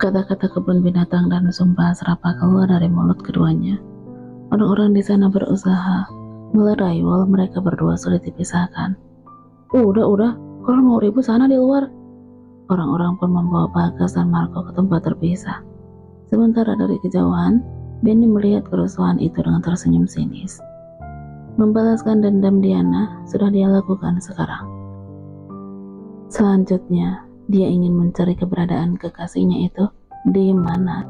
Kata-kata kebun binatang dan sumpah serapah keluar dari mulut keduanya. Orang-orang di sana berusaha melerai walau mereka berdua sulit dipisahkan. Udah, kalau mau ribut sana di luar. Orang-orang pun membawa Bagas dan Marco ke tempat terpisah. Sementara dari kejauhan, Benny melihat kerusuhan itu dengan tersenyum sinis. Membalaskan dendam Diana sudah dia lakukan sekarang. Selanjutnya, dia ingin mencari keberadaan kekasihnya itu di mana.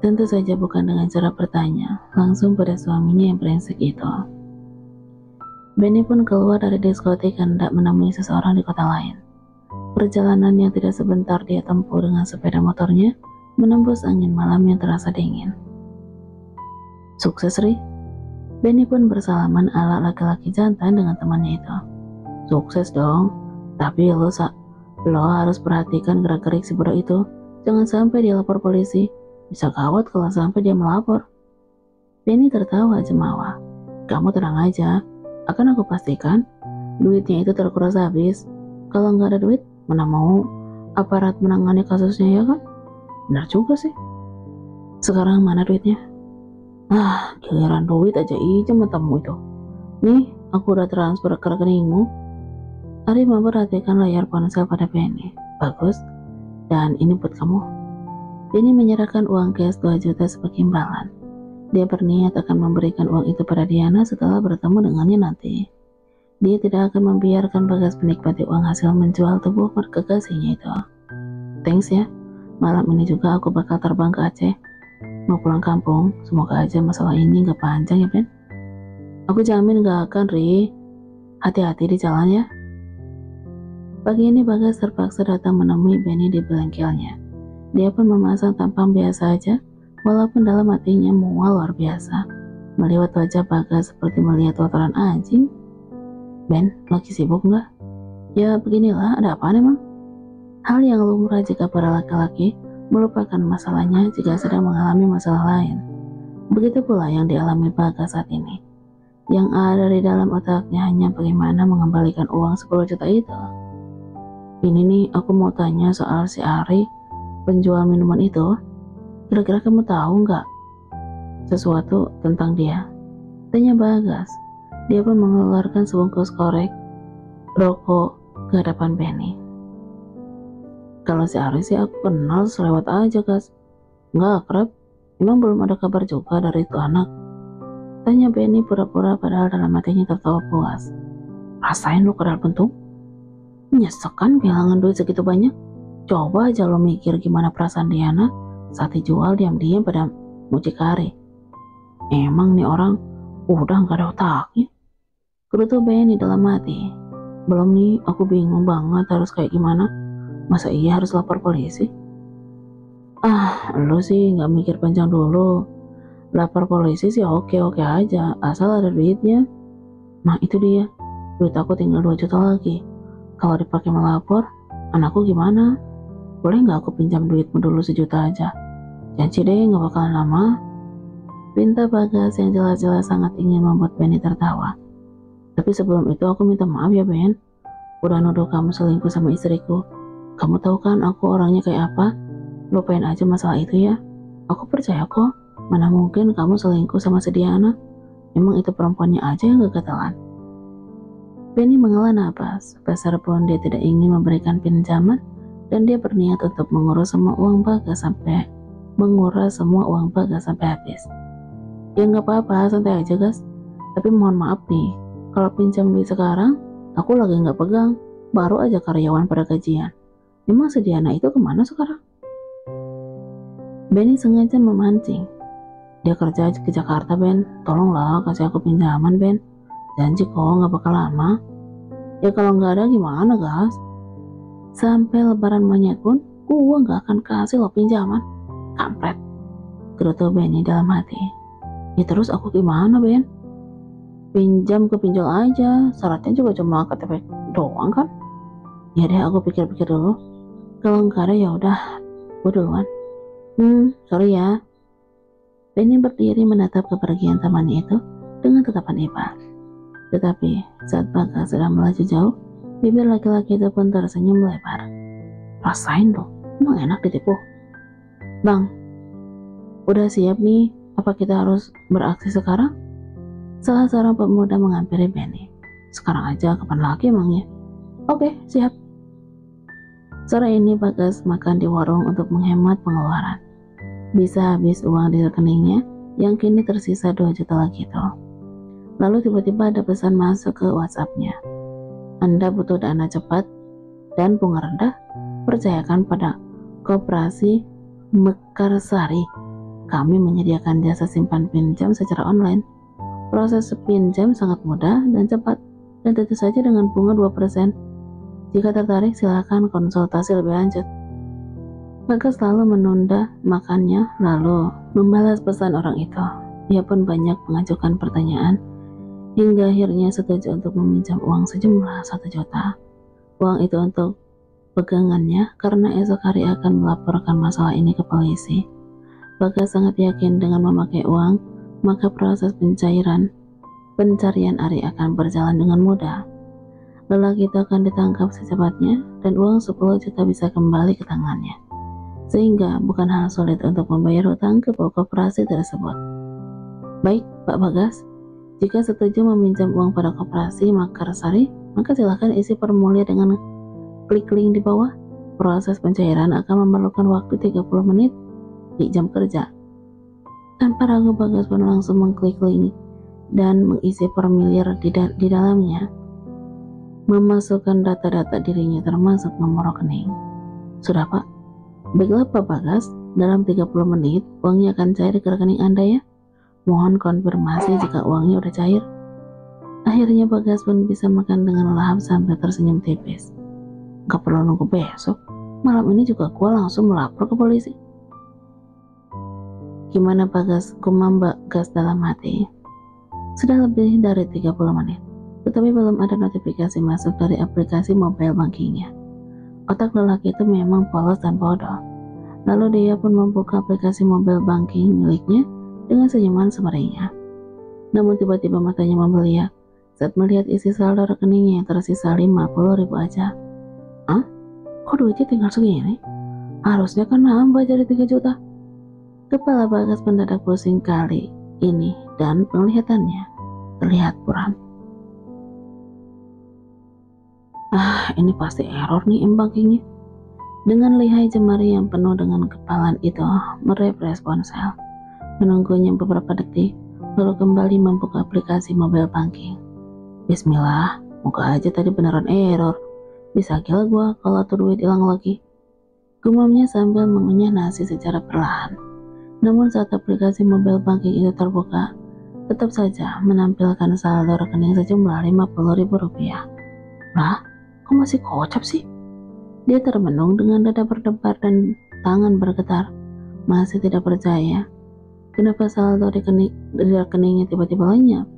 Tentu saja bukan dengan cara bertanya langsung pada suaminya yang brengsek itu. Benny pun keluar dari diskotik hendak menemui seseorang di kota lain. Perjalanan yang tidak sebentar dia tempuh dengan sepeda motornya menembus angin malam yang terasa dingin. Sukses, Ri. Benny pun bersalaman ala laki-laki jantan dengan temannya itu. Sukses dong, tapi lo harus perhatikan gerak-gerik si bodoh itu. Jangan sampai dia lapor polisi. Bisa gawat kalau sampai dia melapor. Benny tertawa jemawa. Kamu tenang aja. Akan aku pastikan duitnya itu terkuras habis. Kalau nggak ada duit, mana mau aparat menangani kasusnya, ya kan? Benar juga sih. Sekarang mana duitnya? Giliran duit aja ijem matamu itu. Nih, aku udah transfer ke rekeningmu. Ari memperhatikan layar ponsel pada Benny. Bagus. Dan ini buat kamu. Benny menyerahkan uang cash 2 juta sebagai imbalan. Dia berniat akan memberikan uang itu pada Diana setelah bertemu dengannya nanti. Dia tidak akan membiarkan Bagas menikmati uang hasil menjual tubuh kekasihnya itu. Thanks ya. Malam ini juga aku bakal terbang ke Aceh. Mau pulang kampung. Semoga aja masalah ini gak panjang ya, Ben. Aku jamin gak akan, Ri. Hati-hati di jalan ya. Pagi ini Bagas terpaksa datang menemui Benny di bengkelnya. Dia pun memasang tampang biasa aja, walaupun dalam hatinya mual luar biasa. Melihat wajah Bagas seperti melihat kotoran anjing. Ben, lagi sibuk nggak? Ya beginilah, ada apaan emang? Hal yang lumrah jika para laki-laki melupakan masalahnya jika sedang mengalami masalah lain. Begitu pula yang dialami Bagas saat ini. Yang ada di dalam otaknya hanya bagaimana mengembalikan uang 10 juta itu. Ini nih, aku mau tanya soal si Ari, penjual minuman itu. Kira-kira kamu tahu nggak sesuatu tentang dia? Tanya Bagas. Dia pun mengeluarkan sebungkus korek rokok ke hadapan Benny. Kalau si Ari sih aku kenal selewat aja, guys. Nggak akrab? Emang belum ada kabar juga dari itu anak? Tanya Benny pura-pura padahal dalam hatinya tertawa puas. Rasain lu kedal bentuk? Nyesek kan kehilangan duit segitu banyak? Coba aja lo mikir gimana perasaan Diana saat dijual diam-diam pada mucikari. Emang nih orang udah gak ada otaknya. Gerutu Benny dalam hati. Belum nih, aku bingung banget harus kayak gimana. Masa iya harus lapor polisi? Lo sih gak mikir panjang dulu. Lapor polisi sih oke-oke aja, asal ada duitnya. Nah itu dia, duit aku tinggal 2 juta lagi. Kalau dipakai melapor, anakku gimana? Boleh nggak aku pinjam duitmu dulu 1 juta aja? Janji deh nggak bakalan lama. Pinta Bagas yang jelas-jelas sangat ingin membuat Benny tertawa. Tapi sebelum itu aku minta maaf ya Ben. Udah nuduh kamu selingkuh sama istriku. Kamu tahu kan aku orangnya kayak apa? Lupain aja masalah itu ya. Aku percaya kok. Mana mungkin kamu selingkuh sama si Diana? Emang itu perempuannya aja yang gagatalan. Benny menghela napas, sebesar pun dia tidak ingin memberikan pinjaman dan dia berniat untuk menguras semua uang Bagas sampai habis. Ya nggak apa-apa, santai aja guys. Tapi mohon maaf nih, kalau pinjam duit sekarang, aku lagi nggak pegang, baru aja karyawan pada gajian. Emang si Diana itu kemana sekarang? Benny sengaja memancing. Dia kerja ke Jakarta, Ben. Tolonglah kasih aku pinjaman, Ben. Janji kok gak bakal lama. Ya kalau gak ada gimana guys? Sampai lebaran monyet pun gua gak akan kasih lo pinjaman. Kampret. Gerutu Benny dalam hati. Ya terus aku gimana Ben? Pinjam ke pinjol aja. Syaratnya juga cuma KTP doang kan? Ya deh aku pikir-pikir dulu. Kalau gak ada ya udah, gua duluan. Sorry ya. Benny berdiri menatap kepergian temannya itu dengan tatapan iba. Tetapi saat Bagas sedang melaju jauh, bibir laki-laki itu pun tersenyum lebar. Rasain dong, emang enak ditipu. Bang, udah siap nih? Apa kita harus beraksi sekarang? Salah seorang pemuda menghampiri Benny. Sekarang aja, kapan lagi emangnya? Oke, siap. Sore ini Bagas makan di warung untuk menghemat pengeluaran. Bisa habis uang di rekeningnya yang kini tersisa 2 juta lagi tuh. Lalu tiba-tiba ada pesan masuk ke WhatsApp-nya. Anda butuh dana cepat dan bunga rendah? Percayakan pada Koperasi Mekarsari. Kami menyediakan jasa simpan pinjam secara online. Proses pinjam sangat mudah dan cepat, dan tentu saja dengan bunga 2%. Jika tertarik, silakan konsultasi lebih lanjut. Bagas selalu menunda makannya, lalu membalas pesan orang itu. Ia pun banyak mengajukan pertanyaan, hingga akhirnya setuju untuk meminjam uang sejumlah 1 juta. Uang itu untuk pegangannya karena esok hari akan melaporkan masalah ini ke polisi. Bagas sangat yakin dengan memakai uang, maka proses pencarian Ari akan berjalan dengan mudah. Lelaki itu akan ditangkap secepatnya dan uang 10 juta bisa kembali ke tangannya. Sehingga bukan hal sulit untuk membayar hutang ke koperasi tersebut. Baik, Pak Bagas, jika setuju meminjam uang pada Koperasi Makarsari, maka silakan isi formulir dengan klik link di bawah. Proses pencairan akan memerlukan waktu 30 menit di jam kerja. Tanpa ragu, Bagas pun langsung mengklik link dan mengisi formulir di dalamnya, memasukkan data-data dirinya termasuk nomor rekening. Sudah, Pak? Baiklah, Pak Bagas, dalam 30 menit uangnya akan cair ke rekening Anda ya. Mohon konfirmasi jika uangnya udah cair. Akhirnya Bagas pun bisa makan dengan lahap sambil tersenyum tipis. Gak perlu nunggu besok, malam ini juga gua langsung melapor ke polisi. Gimana Bagas? Gumam Bagas dalam hati. Sudah lebih dari 30 menit, tetapi belum ada notifikasi masuk dari aplikasi mobile bankingnya. Otak lelaki itu memang polos dan bodoh. Lalu dia pun membuka aplikasi mobile banking miliknya dengan senyuman semeringnya. Namun tiba-tiba matanya membeliak saat melihat isi saldo rekeningnya yang tersisa 50.000 aja. Hah? Kok duitnya tinggal segini? Harusnya kan nambah jadi 3 juta. Kepala Bagas mendadak pusing kali ini dan penglihatannya terlihat buram. Ini pasti error nih bankingnya. Dengan lihai jemari yang penuh dengan kepalan itu merefresh ponsel, menunggunya beberapa detik, lalu kembali membuka aplikasi mobile banking. Bismillah, moga aja tadi beneran error. Bisa gila gua kalau tuh duit hilang lagi. Gumamnya sambil mengunyah nasi secara perlahan. Namun saat aplikasi mobile banking itu terbuka, tetap saja menampilkan saldo rekening sejumlah 50.000 rupiah. Lah, kok masih kocap sih? Dia termenung dengan dada berdebar dan tangan bergetar. Masih tidak percaya. Kenapa saldo di rekeningnya tiba-tiba lenyap?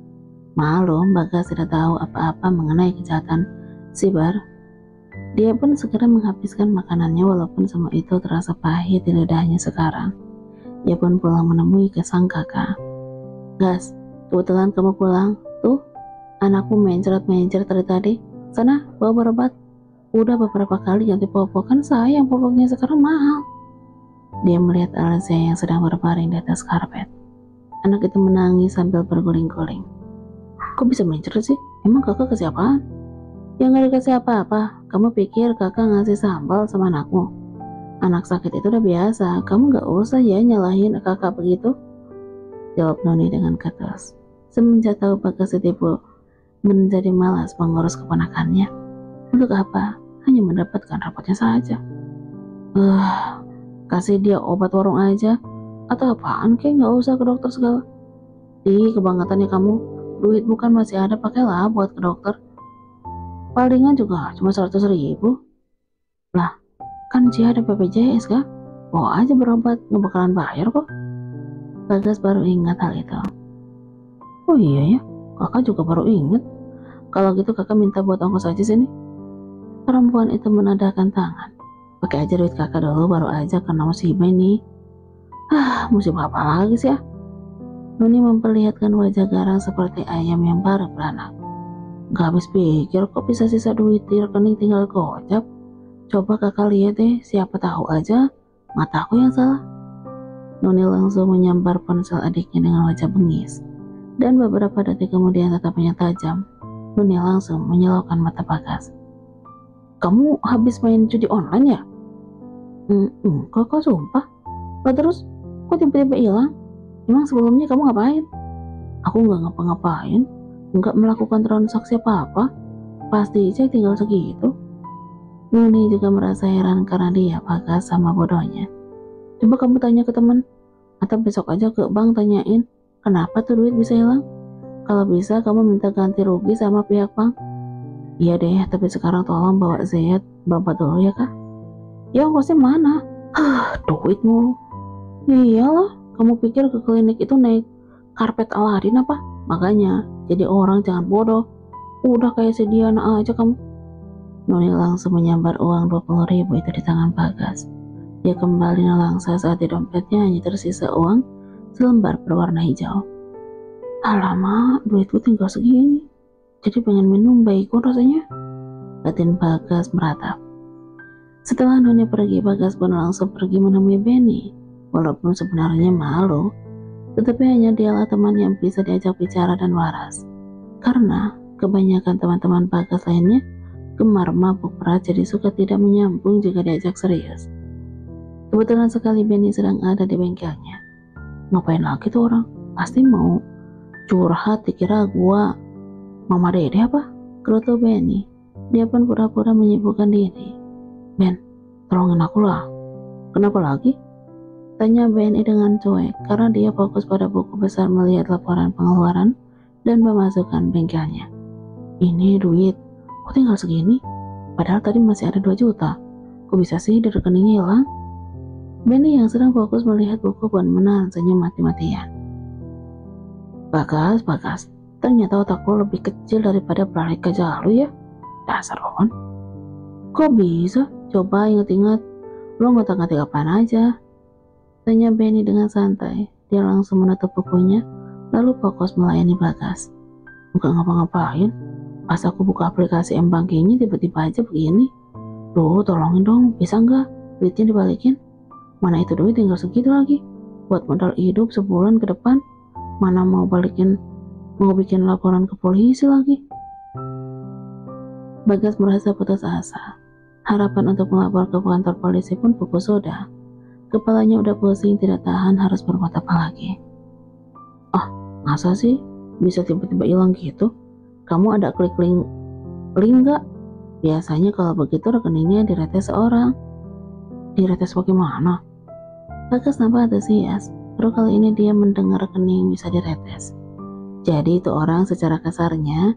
Malu, Bagas tidak tahu apa-apa mengenai kejahatan siber. Dia pun segera menghabiskan makanannya walaupun semua itu terasa pahit di lidahnya sekarang. Ia pun pulang menemui sang kakak. Gas, kebetulan kamu pulang. Tuh, anakmu mencret-mencret dari tadi. Sana, bawa berobat. Udah beberapa kali ganti popok, kan sayang popoknya sekarang mahal. Dia melihat Alicia yang sedang berbaring di atas karpet. Anak itu menangis sambil berguling-guling. Kok bisa mencret sih? Emang kakak kasih apaan? Ya gak dikasih apa-apa. Kamu pikir kakak ngasih sambal sama anakmu? Anak sakit itu udah biasa. Kamu gak usah ya nyalahin kakak begitu, jawab Noni dengan ketus. Semenjak tahu Bagas ditipu, menjadi malas mengurus keponakannya. Untuk apa? Hanya mendapatkan rapotnya saja. Kasih dia obat warung aja. Atau apaan kek, gak usah ke dokter segala. Kebangetannya kamu. Duit bukan masih ada, pakailah buat ke dokter. Palingan juga cuma 100.000. Lah, kan dia ada BPJS kah? Bawa aja berobat, gak bakalan bayar kok. Bagas baru ingat hal itu. Oh iya ya, kakak juga baru ingat. Kalau gitu kakak minta buat ongkos aja sini. Perempuan itu menadahkan tangan. Pakai aja duit kakak dulu, baru aja karena musibah ini. Musibah apa lagi sih ya? Nuni memperlihatkan wajah garang seperti ayam yang baru beranak. Gak habis pikir kok bisa sisa duit di rekening tinggal gocap. Coba kakak lihat deh, siapa tahu aja mataku yang salah. Noni langsung menyambar ponsel adiknya dengan wajah bengis. Dan beberapa detik kemudian tatapannya tajam. Noni langsung menyilaukan mata Bagas. Kamu habis main judi online ya? Kok sumpah? Lah terus, kok tiba-tiba hilang? Emang sebelumnya kamu ngapain? Aku nggak ngapa-ngapain, nggak melakukan transaksi apa-apa. Pasti cek tinggal segitu. Nuni juga merasa heran karena dia Bagas sama bodohnya. Coba kamu tanya ke teman, atau besok aja ke bank tanyain, kenapa tuh duit bisa hilang? Kalau bisa kamu minta ganti rugi sama pihak bank. Iya deh, tapi sekarang tolong bawa Zayat berobat dulu ya kak. Ya ongkosnya mana? Duit mulu. Iyalah, kamu pikir ke klinik itu naik karpet Aladin apa? Makanya, jadi orang jangan bodoh. Udah kayak si Diana aja kamu. Noni langsung menyambar uang 20.000 itu di tangan Bagas. Dia kembali nelangsa saat di dompetnya hanya tersisa uang selembar berwarna hijau. Alamak, duitku tinggal segini. Jadi pengen minum baikun rasanya. Batin Bagas meratap. Setelah Noni pergi, Bagas pun langsung pergi menemui Benny. Walaupun sebenarnya malu, tetapi hanya dialah teman yang bisa diajak bicara dan waras. Karena kebanyakan teman-teman Bagas lainnya gemar mabuk berat, jadi suka tidak menyambung jika diajak serius. Kebetulan sekali Benny sedang ada di bengkelnya. Ngapain lagi tuh orang? Pasti mau curhat, dikira gua Mama Dede apa? Gerutu Benny. Dia pun pura-pura menyibukkan diri. Ben, tolongin aku lah. Kenapa lagi? Tanya Benny dengan cuek karena dia fokus pada buku besar melihat laporan pengeluaran dan pemasukan bengkelnya. Ini duit, kok tinggal segini? Padahal tadi masih ada 2 juta. Kok bisa sih di rekeningnya hilang? Benny yang sedang fokus melihat buku pun menahan senyum mati-matian. Bagas, ternyata otak lo lebih kecil daripada belalai kerja lo ya. Dasar Ron. Kok bisa? Coba ingat-ingat, lo ngotak-ngatik apaan aja? Tanya Benny dengan santai. Dia langsung menutup bukunya, lalu fokus melayani Bagas. Bukan ngapa-ngapain. Pas aku buka aplikasi M-Bankingnya tiba-tiba aja begini. Duh, tolongin dong, bisa nggak? Duitnya dibalikin. Mana itu duit tinggal segitu lagi. Buat modal hidup sebulan ke depan. Mana mau bikin laporan ke polisi lagi. Bagas merasa putus asa. Harapan untuk melapor ke kantor polisi pun pupus sudah. Kepalanya udah pusing, tidak tahan harus berbuat apa lagi. Masa sih bisa tiba-tiba hilang gitu? Kamu ada klik link nggak? Biasanya kalau begitu rekeningnya diretes seorang. Diretes bagaimana? Bagas nampak antusias. Baru kali ini dia mendengar rekening bisa diretes. Jadi itu orang secara kasarnya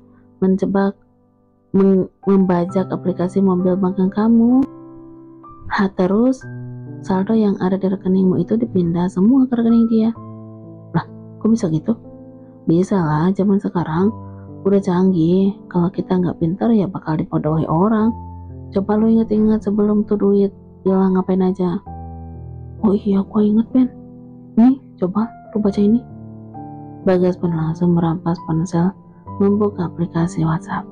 membajak aplikasi mobil bank kamu. Terus saldo yang ada di rekeningmu itu dipindah semua ke rekening dia. Lah, kok bisa gitu? Bisa lah, zaman sekarang udah canggih. Kalau kita nggak pintar ya bakal dipodohi orang. Coba lu inget-inget sebelum tuh duit hilang ngapain aja. Oh iya, aku inget Ben. Nih, coba lu baca ini. Bagas pun langsung merampas ponsel, membuka aplikasi WhatsApp.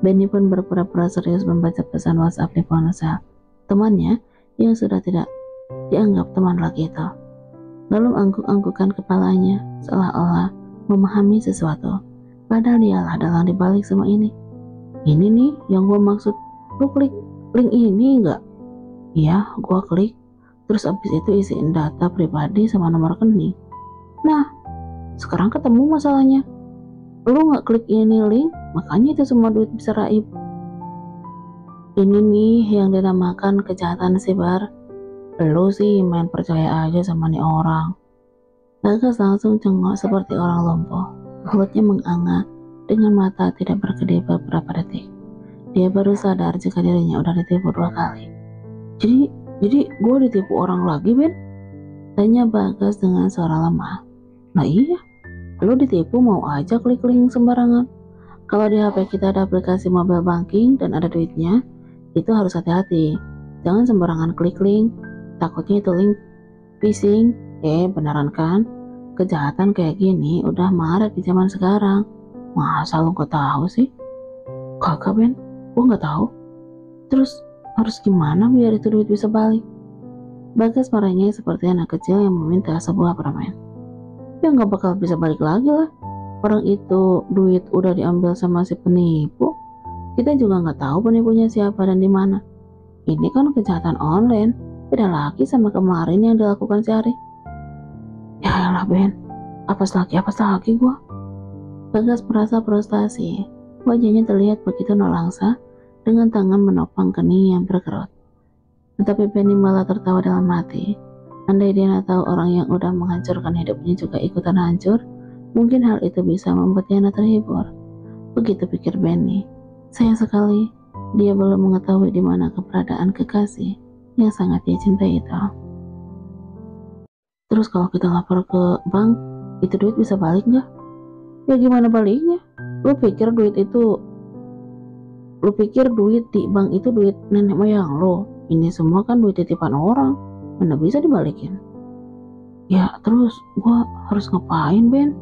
Benny pun berpura-pura serius membaca pesan WhatsApp di ponsel temannya yang sudah tidak dianggap teman lagi itu. Lalu angguk-anggukan kepalanya seolah-olah memahami sesuatu. Padahal dialah dalang dibalik semua ini. Ini nih yang gue maksud. Lu klik link ini enggak? Iya, gue klik. Terus abis itu isiin data pribadi sama nomor rekening. Nah, sekarang ketemu masalahnya. Lu nggak klik ini link, makanya itu semua duit bisa raib. Ini nih yang dinamakan kejahatan siber. Lu sih main percaya aja sama nih orang. Bagas langsung cengok seperti orang lumpuh. Mulutnya menganga dengan mata tidak berkedip beberapa detik. Dia baru sadar jika dirinya udah ditipu 2 kali. Jadi gue ditipu orang lagi, Ben? Tanya Bagas dengan suara lemah. Nah iya, lu ditipu mau aja klik link sembarangan. Kalau di HP kita ada aplikasi mobile banking dan ada duitnya, itu harus hati-hati. Jangan sembarangan klik link, takutnya itu link phishing. Beneran kan? Kejahatan kayak gini udah marak di zaman sekarang. Masa lu gak tahu sih? Kagak Ben, gue gak tahu. Terus harus gimana biar itu duit bisa balik? Bagas marahnya seperti anak kecil yang meminta sebuah permen. Ya nggak bakal bisa balik lagi lah. Orang itu duit udah diambil sama si penipu. Kita juga nggak tahu penipunya siapa dan di mana. Ini kan kejahatan online. Beda lagi sama kemarin yang dilakukan si Ari. Ya elah Ben, apes lagi gua. Bagas merasa frustasi. Wajahnya terlihat begitu nelangsa dengan tangan menopang kening yang berkerut. Tetapi Benny malah tertawa dalam hati. Andai dia tahu orang yang udah menghancurkan hidupnya juga ikutan hancur, mungkin hal itu bisa membuat Diana terhibur. Begitu pikir Benny. Sayang sekali, dia belum mengetahui di mana keberadaan kekasih yang sangat dia cintai itu. Terus kalau kita lapor ke bank, itu duit bisa balik nggak? Ya gimana baliknya? Lu pikir duit di bank itu duit nenek moyang lo? Ini semua kan duit titipan orang, mana bisa dibalikin? Ya terus gua harus ngapain Ben?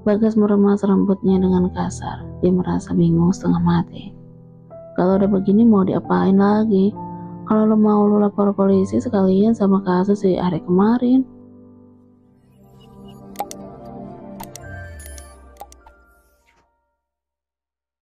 Bagas meremas rambutnya dengan kasar. Dia merasa bingung setengah mati. Kalau udah begini mau diapain lagi? Kalau lo mau lo lapor polisi sekalian sama kasus si Ari kemarin.